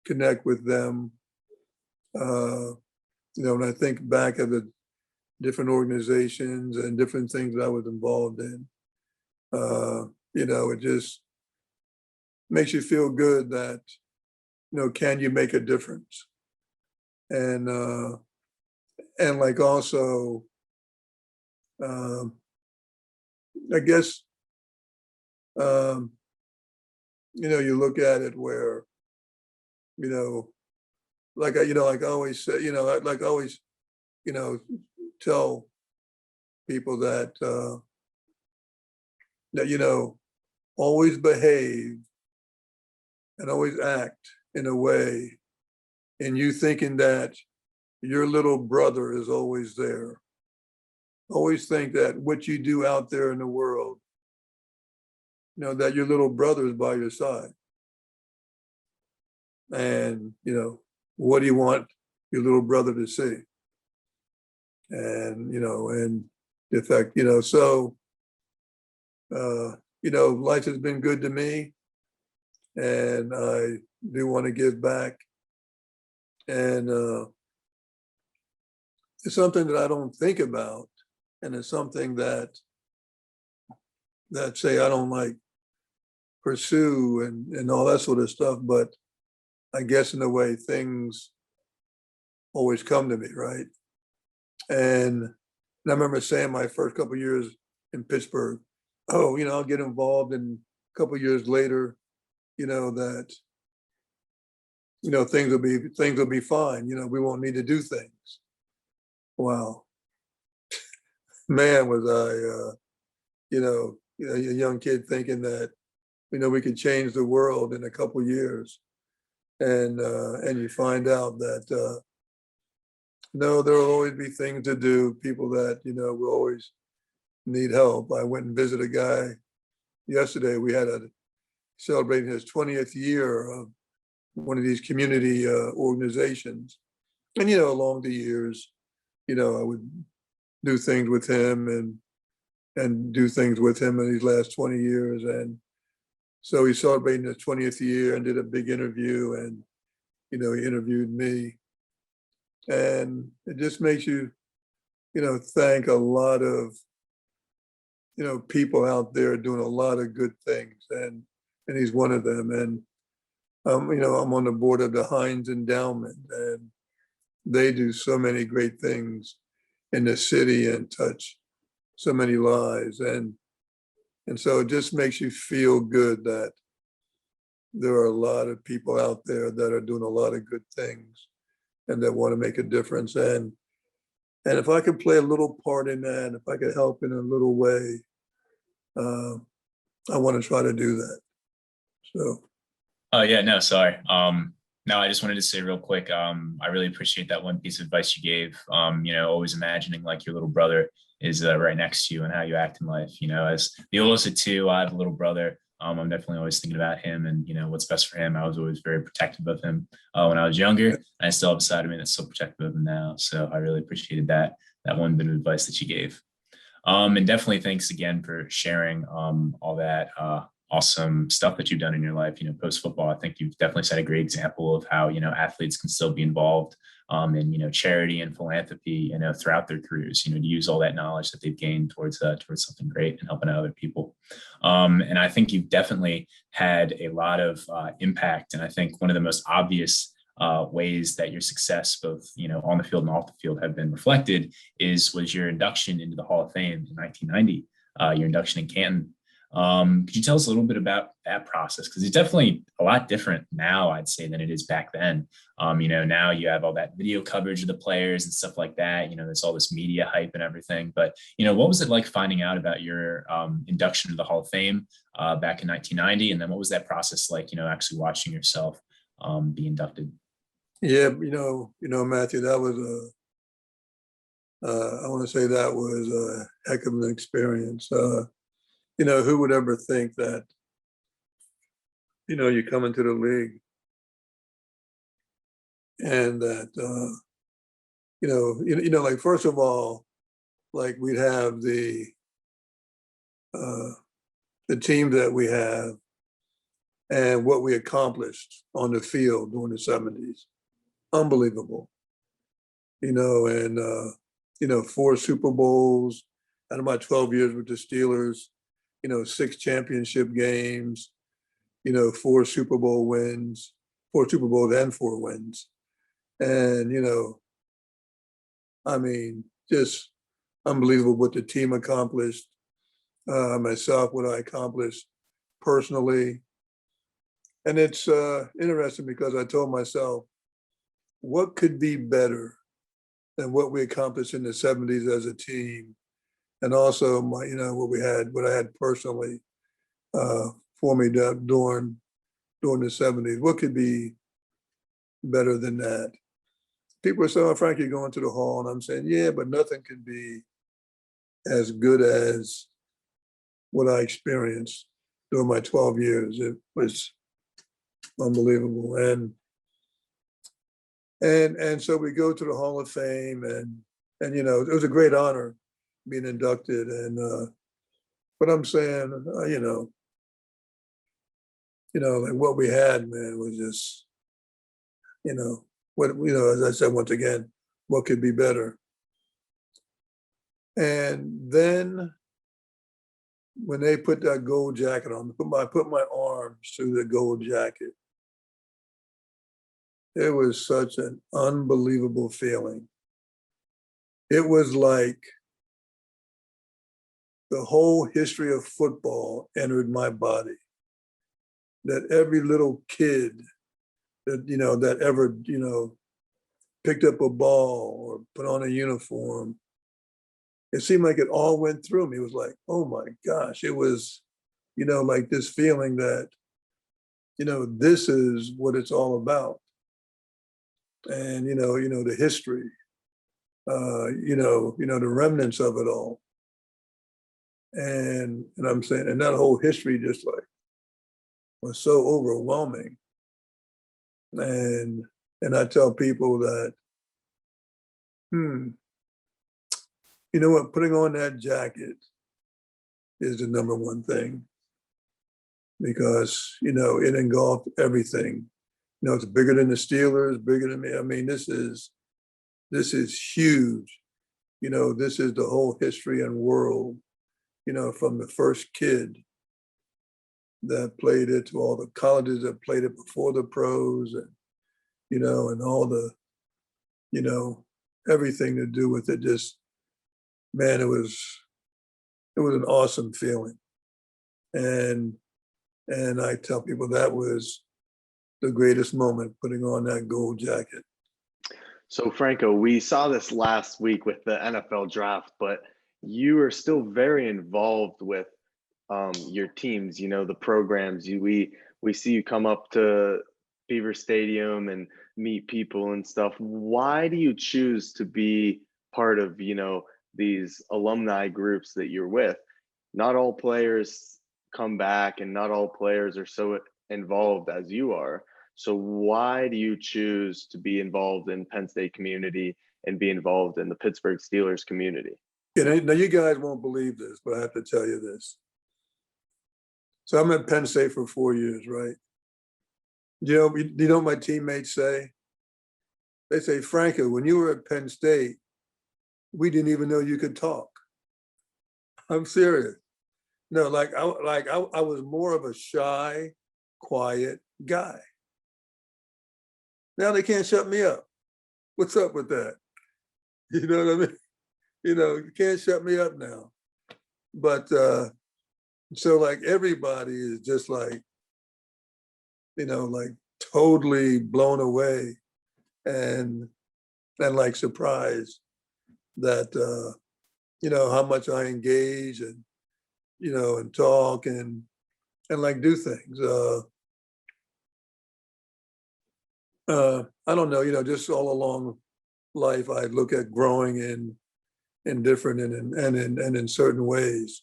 connect with them, when I think back of the different organizations and different things that I was involved in, it just makes you feel good that, can you make a difference? And like also, I guess, you look at it where, like I always say, like I always, tell people that, that, always behave and always act in a way, and you thinking that your little brother is always there. Always think that what you do out there in the world, that your little brother is by your side. And, what do you want your little brother to see? And, and the fact, life has been good to me, and I do want to give back. And it's something that I don't think about, and it's something that say I don't like pursue and all that sort of stuff, but I guess in a way things always come to me, right? And I remember saying my first couple of years in Pittsburgh, I'll get involved, and a couple of years later, that things will be fine. We won't need to do things. Wow, man, was I, a young kid thinking that, we could change the world in a couple of years, and you find out that no, there will always be things to do. People that will always need help. I went and visited a guy yesterday. We had celebrating his 20th year of one of these community organizations, and along the years, I would do things with him and do things with him in these last 20 years. And so he's celebrating his 20th year and did a big interview, and he interviewed me. And it just makes you, thank a lot of, people out there doing a lot of good things, and he's one of them. And I'm on the board of the Heinz Endowment, and they do so many great things in the city and touch so many lives. And so it just makes you feel good that there are a lot of people out there that are doing a lot of good things and that want to make a difference. And if I could play a little part in that, if I could help in a little way, I want to try to do that. So. Oh yeah, no, sorry. No, I just wanted to say real quick, I really appreciate that one piece of advice you gave. Always imagining like your little brother is right next to you and how you act in life. As the oldest of two, I have a little brother. I'm definitely always thinking about him and, what's best for him. I was always very protective of him when I was younger. And I still have a side of me that's still protective of him now. So I really appreciated that one bit of advice that you gave. And definitely thanks again for sharing all that awesome stuff that you've done in your life. Post football, I think you've definitely set a great example of how, athletes can still be involved in, charity and philanthropy, throughout their careers, to use all that knowledge that they've gained towards something great and helping out other people. And I think you've definitely had a lot of impact. And I think one of the most obvious ways that your success, both, on the field and off the field, have been reflected was your induction into the Hall of Fame in 1990, your induction in Canton. Could you tell us a little bit about that process? Because it's definitely a lot different now, I'd say, than it is back then. Now you have all that video coverage of the players and stuff like that. There's all this media hype and everything. But, what was it like finding out about your induction to the Hall of Fame back in 1990? And then what was that process like, actually watching yourself be inducted? Yeah, Matthew, that was I want to say that was a heck of an experience. Who would ever think that, you come into the league and that, like, first of all, like we'd have the team that we have and what we accomplished on the field during the 70s. Unbelievable. And 4 Super Bowls out of my 12 years with the Steelers, 6 championship games, 4 Super Bowl wins, 4 Super Bowls and 4 wins. And, just unbelievable what the team accomplished, myself, what I accomplished personally. And it's interesting because I told myself, what could be better than what we accomplished in the 70s as a team and also my, what I had personally for me during the 70s. What could be better than that? People are saying, "Oh, Frank, you're going to the hall," and I'm saying, "Yeah, but nothing can be as good as what I experienced during my 12 years. It was unbelievable." And so we go to the Hall of Fame, and it was a great honor being inducted. And but I'm saying, like what we had, man, was just, as I said once again, what could be better? And then when they put that gold jacket on, I put my arms through the gold jacket. It was such an unbelievable feeling. It was like the whole history of football entered my body. That every little kid that ever, picked up a ball or put on a uniform, it seemed like it all went through me. It was like, oh my gosh, it was, like this feeling that, this is what it's all about. And, the history, the remnants of it all. And I'm saying, and that whole history just like was so overwhelming. And I tell people that, you know what, putting on that jacket is the number one thing, because, it engulfed everything. It's bigger than the Steelers, bigger than me. I mean, this is huge. This is the whole history and world, from the first kid that played it to all the colleges that played it before the pros, and, and all the, everything to do with it. Just, man, it was an awesome feeling. And I tell people that was the greatest moment, putting on that gold jacket. So Franco, we saw this last week with the NFL draft, but you are still very involved with your teams, the programs. We see you come up to Beaver Stadium and meet people and stuff. Why do you choose to be part of, these alumni groups that you're with? Not all players come back, and not all players are so involved as you are. So why do you choose to be involved in Penn State community and be involved in the Pittsburgh Steelers community? Yeah, now you guys won't believe this, but I have to tell you this. So I'm at Penn State for 4 years, right? You know what my teammates say? They say, "Franco, when you were at Penn State, we didn't even know you could talk." I'm serious. No, I was more of a shy, quiet guy. Now they can't shut me up. What's up with that? You know what I mean? You can't shut me up now. But so like everybody is just like, like totally blown away and like surprised that how much I engage and and talk and like do things. I don't know, just all along life, I look at growing in different and in certain ways.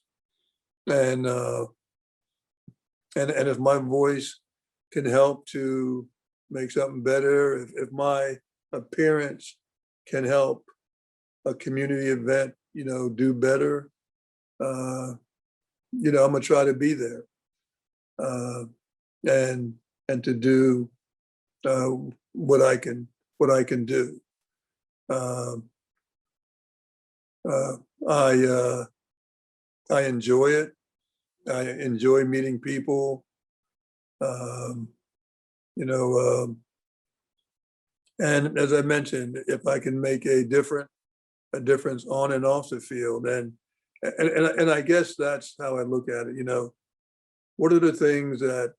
And if my voice can help to make something better, if my appearance can help a community event, do better, I'm gonna try to be there, and to do what I can do. I enjoy it. I enjoy meeting people. And as I mentioned, if I can make a difference on and off the field, and I guess that's how I look at it. What are the things that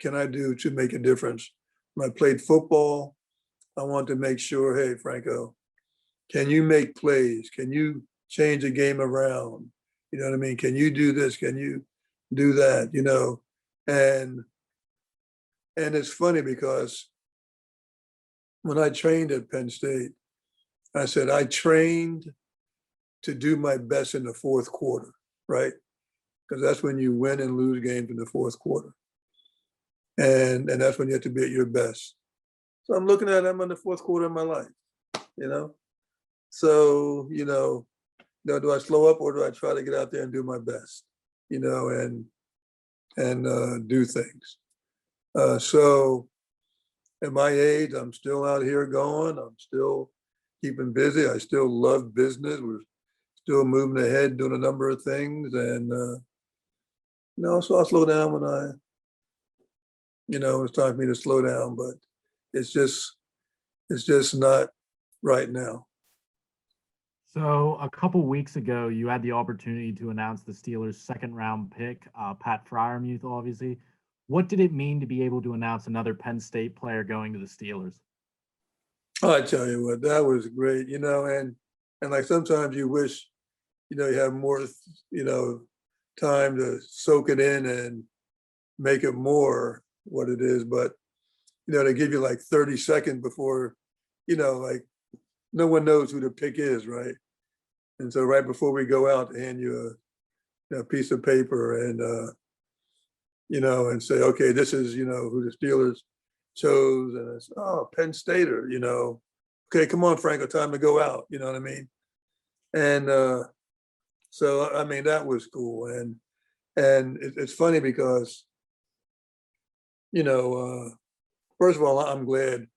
can I do to make a difference? When I played football, I want to make sure, hey, Franco, can you make plays? Can you change the game around? You know what I mean? Can you do this? Can you do that? You know, and it's funny because when I trained at Penn State, I said I trained to do my best in the fourth quarter, right? Because that's when you win and lose games in the fourth quarter. And that's when you have to be at your best. So I'm looking at I'm in the fourth quarter of my life, you know? So, do I slow up or do I try to get out there and do my best, and do things? So at my age, I'm still out here going. I'm still keeping busy. I still love business. We're still moving ahead, doing a number of things. And, so I'll slow down when it's time for me to slow down, but it's just not right now. So a couple weeks ago, you had the opportunity to announce the Steelers' second-round pick, Pat Freiermuth, obviously. What did it mean to be able to announce another Penn State player going to the Steelers? I tell you what, that was great, and like sometimes you wish, you have more, time to soak it in and make it more what it is. But, they give you like 30 seconds before, like no one knows who the pick is, right? And so right before we go out, they hand you a piece of paper and, and say, okay, this is, who the Steelers chose. And it's, Penn Stater, okay, come on, Franco, time to go out. You know what I mean? And so, I mean, that was cool. And it's funny because, first of all, I'm glad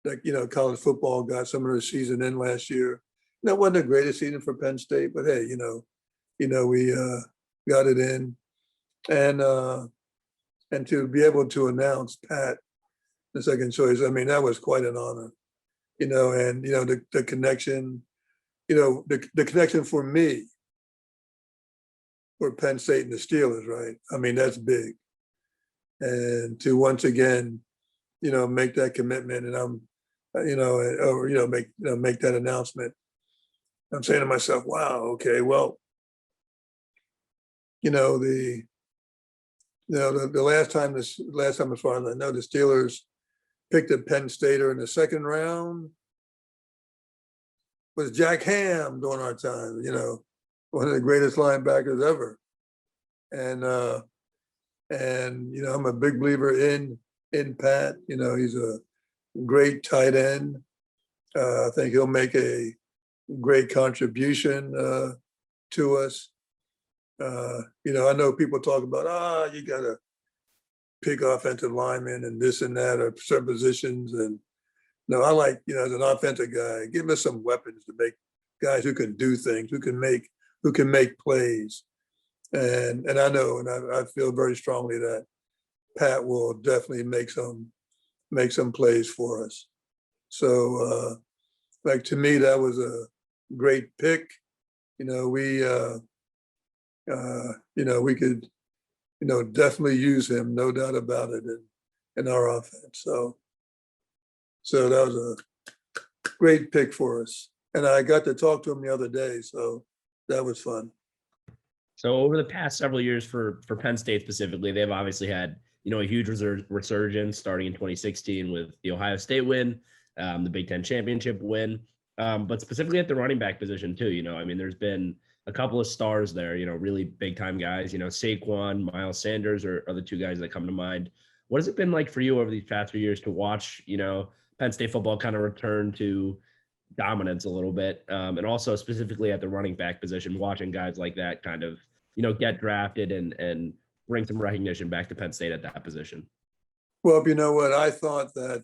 that, college football got some of the season in last year. That wasn't the greatest season for Penn State, but hey, we got it in. And to be able to announce Pat, the second choice, I mean, that was quite an honor, and, the connection, the connection for me, for Penn State and the Steelers, right? I mean, that's big. And to once again, make that commitment and I'm, make that announcement. I'm saying to myself, wow, okay, well, the last time as far as I know, the Steelers picked a Penn Stater in the second round was Jack Ham during our time, one of the greatest linebackers ever. And I'm a big believer in Pat. He's a great tight end. I think he'll make a great contribution to us. I know people talk about, you got to pick offensive linemen and this and that or certain positions. And no, I like, as an offensive guy, give us some weapons to make guys who can do things, who can make plays. And I know, and I feel very strongly that Pat will definitely make some plays for us. So, like to me, that was a great pick. We could, definitely use him, no doubt about it, in our offense. So that was a great pick for us. And I got to talk to him the other day, so that was fun. So over the past several years for Penn State specifically, they've obviously had, a huge resurgence starting in 2016 with the Ohio State win, the Big Ten championship win, but specifically at the running back position too. I mean, there's been a couple of stars there, really big time guys, Saquon, Miles Sanders are the two guys that come to mind. What has it been like for you over these past few years to watch, Penn State football kind of return to dominance a little bit, and also specifically at the running back position, watching guys like that kind of, get drafted and bring some recognition back to Penn State at that position? Well, you know what, I thought that,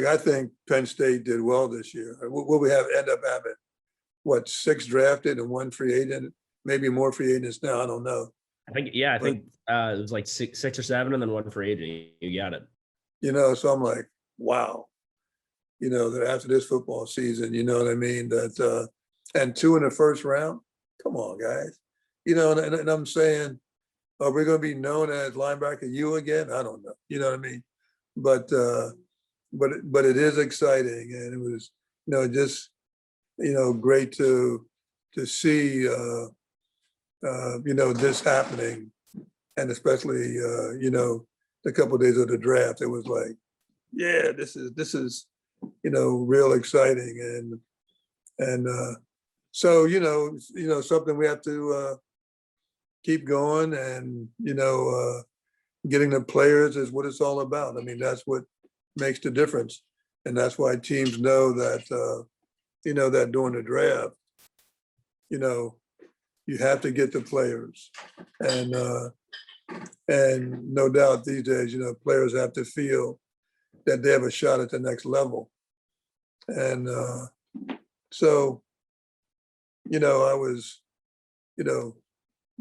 I think Penn State did well this year. Will we end up having, 6 drafted and 1 free agent, maybe more free agents now? I don't know. I think it was like six or 7 and then 1 free agent. You got it. So I'm like, wow. That after this football season, you know what I mean? That and 2 in the first round. Come on, guys. And I'm saying, are we going to be known as linebacker U again? I don't know. You know what I mean? But it is exciting, and it was, just great to see, this happening. And especially, the couple of days of the draft, it was like, yeah, this is, real exciting. And so, something we have to keep going, and, getting the players is what it's all about. I mean, that's what makes the difference. And that's why teams know that, that during the draft, you have to get the players. And no doubt these days, players have to feel that they have a shot at the next level. And so, I was,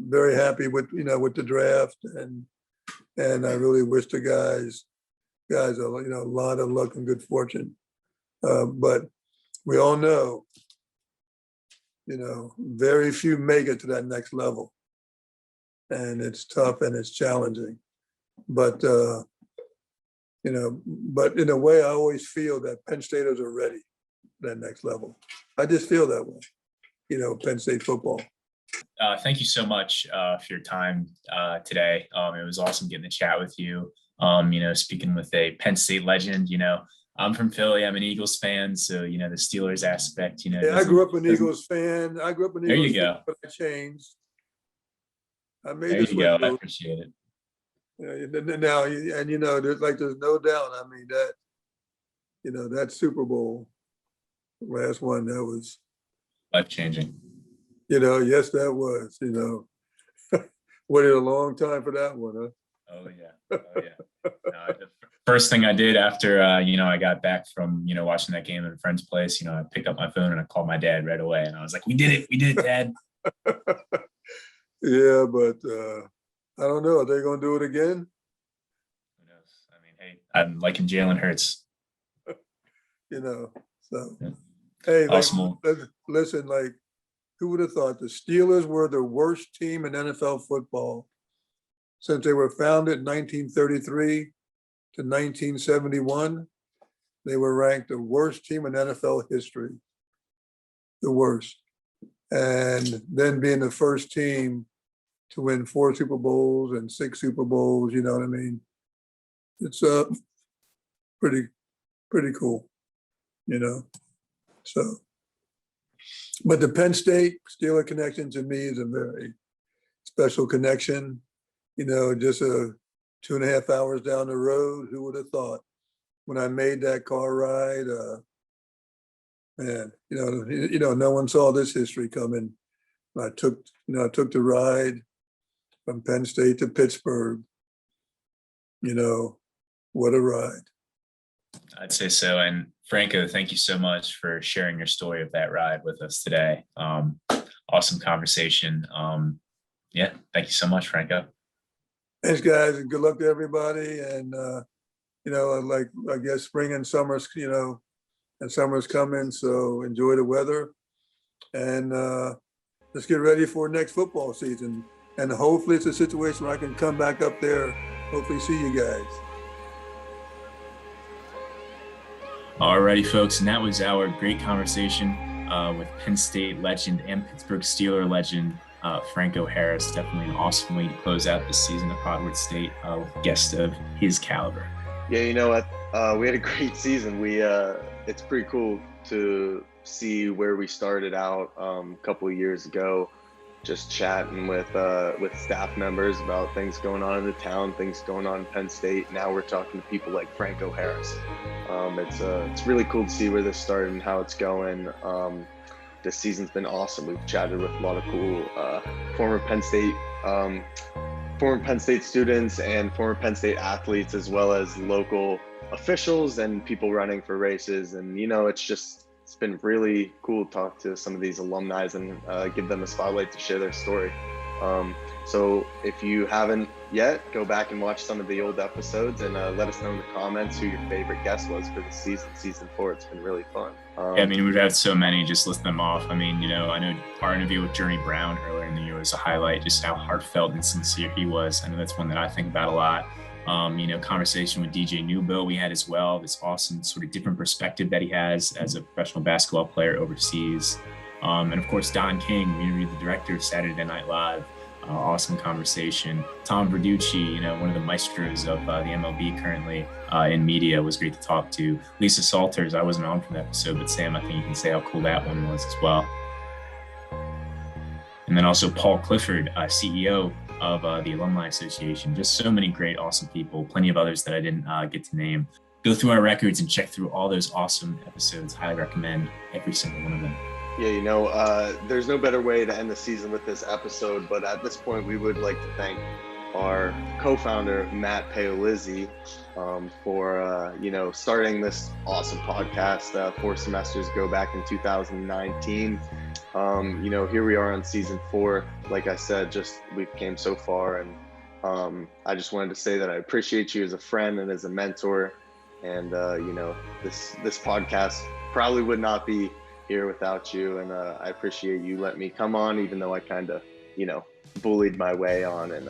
very happy with the draft, and I really wish the guys a lot of luck and good fortune. But we all know, very few make it to that next level, and it's tough and it's challenging. But but in a way, I always feel that Penn Staters are ready for that next level. I just feel that way. Penn State football. Thank you so much for your time today. It was awesome getting to chat with you. Speaking with a Penn State legend. I'm from Philly. I'm an Eagles fan, so the Steelers aspect. Yeah, I grew up an Eagles fan. There you go. But I changed. I made There this you way. go. I appreciate it. Now, and there's no doubt. I mean that Super Bowl, last one, that was Life-changing. Yes, that was. Waited a long time for that one, huh? Oh yeah. The first thing I did after I got back from watching that game at a friend's place, I picked up my phone and I called my dad right away, and I was like, we did it, Dad. Yeah, but I don't know. Are they going to do it again? Who knows? I mean, hey, I'm liking Jalen Hurts. So Yeah. hey, Awesome. listen, who would have thought the Steelers were the worst team in NFL football since they were founded in 1933 to 1971? They were ranked the worst team in NFL history, the worst. And then being the first team to win 4 Super Bowls and 6 Super Bowls, you know what I mean? It's pretty cool, So, but the Penn State Steeler connection to me is a very special connection. Just 2.5 hours down the road. Who would have thought? When I made that car ride, man, no one saw this history coming. I took the ride from Penn State to Pittsburgh. What a ride. I'd say so. And Franco, thank you so much for sharing your story of that ride with us today. Awesome conversation. Thank you so much, Franco. Thanks, guys, and good luck to everybody. And I guess spring and summer's, and summer's coming, so enjoy the weather. And let's get ready for next football season. And hopefully it's a situation where I can come back up there, hopefully see you guys. Alrighty, folks, and that was our great conversation with Penn State legend and Pittsburgh Steeler legend, Franco Harris. Definitely an awesome way to close out the season of Podward State with a guest of his caliber. Yeah, you know what? We had a great season. It's pretty cool to see where we started out a couple of years ago, just chatting with staff members about things going on in the town, things going on in Penn State. Now we're talking to people like Franco Harris. It's really cool to see where this started and how it's going. This season's been awesome. We've chatted with a lot of cool former Penn State students and former Penn State athletes, as well as local officials and people running for races. And it's been really cool to talk to some of these alumni and give them a spotlight to share their story. So if you haven't yet, go back and watch some of the old episodes and let us know in the comments who your favorite guest was for the season 4. It's been really fun. We've had so many, just list them off. I know our interview with Journey Brown earlier in the year was a highlight, just how heartfelt and sincere he was. I know that's one that I think about a lot. Conversation with DJ Newbo we had as well, this awesome sort of different perspective that he has as a professional basketball player overseas. And of course, Don King, we interviewed the director of Saturday Night Live. Awesome conversation. Tom Verducci, one of the maestros of the MLB currently in media, was great to talk to. Lisa Salters, I wasn't on for that episode, but Sam, I think you can say how cool that one was as well. And then also Paul Clifford, CEO of the Alumni Association. Just so many great, awesome people, plenty of others that I didn't get to name. Go through our records and check through all those awesome episodes. Highly recommend every single one of them. Yeah, there's no better way to end the season with this episode, but at this point, we would like to thank our co-founder, Matt Paolizzi, for, starting this awesome podcast 4 semesters ago back in 2019. Here we are on season 4. Like I said, we've came so far, and I just wanted to say that I appreciate you as a friend and as a mentor. And, this podcast probably would not be here without you, and I appreciate you letting me come on, even though I kind of bullied my way on, and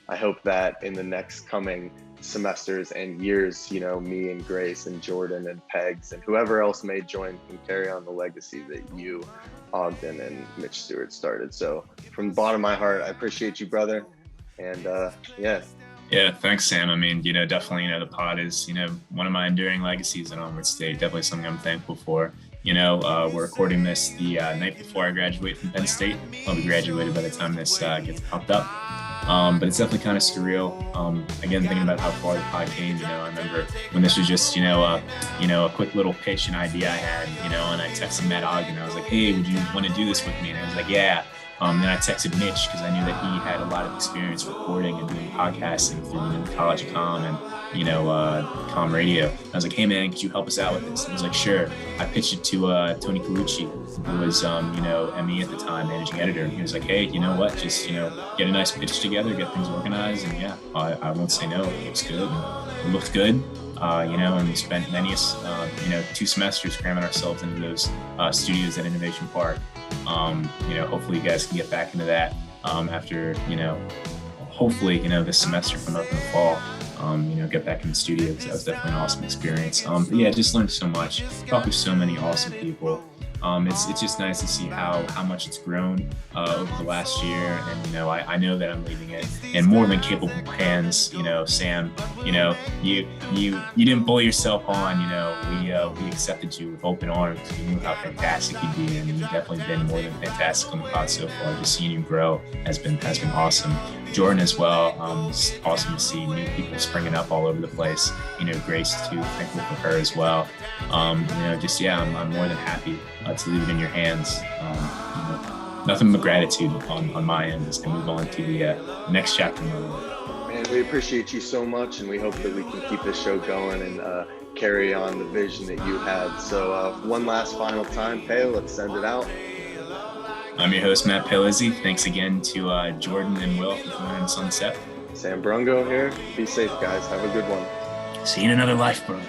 I hope that in the next coming semesters and years, me and Grace and Jordan and Pegs and whoever else may join can carry on the legacy that you, Ogden, and Mitch Stewart started. So from the bottom of my heart, I appreciate you, brother. And Yeah, thanks, Sam. I mean, definitely, the pod is, one of my enduring legacies at Onward State. Definitely something I'm thankful for. We're recording this the night before I graduate from Penn State. I'll be graduated by the time this gets popped up. But it's definitely kind of surreal. Again, thinking about how far the pod came, I remember when this was just, a quick little pitch and idea I had, and I texted Matt Ogden. I was like, hey, would you want to do this with me? And I was like, yeah. Then I texted Mitch because I knew that he had a lot of experience recording and doing podcasting through college comm and comm radio. I was like, hey man, could you help us out with this? And he was like, sure. I pitched it to Tony Colucci, who was ME at the time, managing editor. And he was like, hey, you know what? Just get a nice pitch together, get things organized, and yeah, I won't say no. It looks good. It looked good. And we spent many 2 semesters cramming ourselves into those studios at Innovation Park. Hopefully you guys can get back into that after, hopefully, this semester coming up in the fall, get back in the studio, because that was definitely an awesome experience. But yeah, just learned so much, talked with so many awesome people. It's just nice to see how much it's grown over the last year, and I know that I'm leaving it in more than capable hands. Sam, you didn't bully yourself on. We accepted you with open arms. We knew how fantastic you'd be, and you've definitely been more than fantastic on the pod so far. Just seeing you grow has been awesome. Jordan as well. It's awesome to see new people springing up all over the place. Grace too. Thankful for her as well. I'm more than happy to leave it in your hands. Nothing but gratitude on my end as I move on to the next chapter. Man, we appreciate you so much, and we hope that we can keep this show going and carry on the vision that you had. So one last final time, Pale, let's send it out. I'm your host, Matt Paolizzi. Thanks again to Jordan and Will for joining us on the set. Sam Brungo here. Be safe, guys. Have a good one. See you in another life, brother.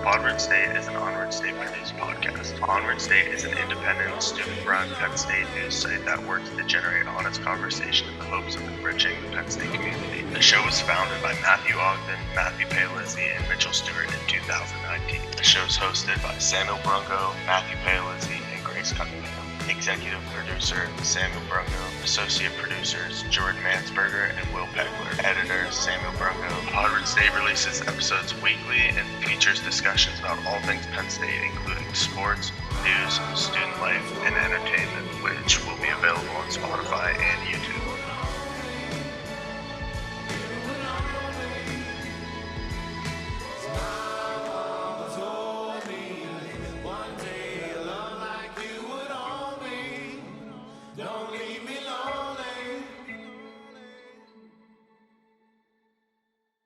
Podward State is an Onward State produced podcast. Onward State is an independent, student-run Penn State news site that works to generate honest conversation in the hopes of enriching the Penn State community. The show was founded by Matthew Ogden, Matthew Paolizzi, and Mitchell Stewart in 2019. The show is hosted by Samuel Brungo, Matthew Paolizzi, and Grace Cunningham. Executive producer, Samuel Brungo. Associate producers, Jordan Mansberger and Will Pegler. Editor, Samuel Brungo. Podward State releases episodes weekly and features discussions about all things Penn State, including sports, news, student life, and entertainment, which will be available on Spotify and YouTube.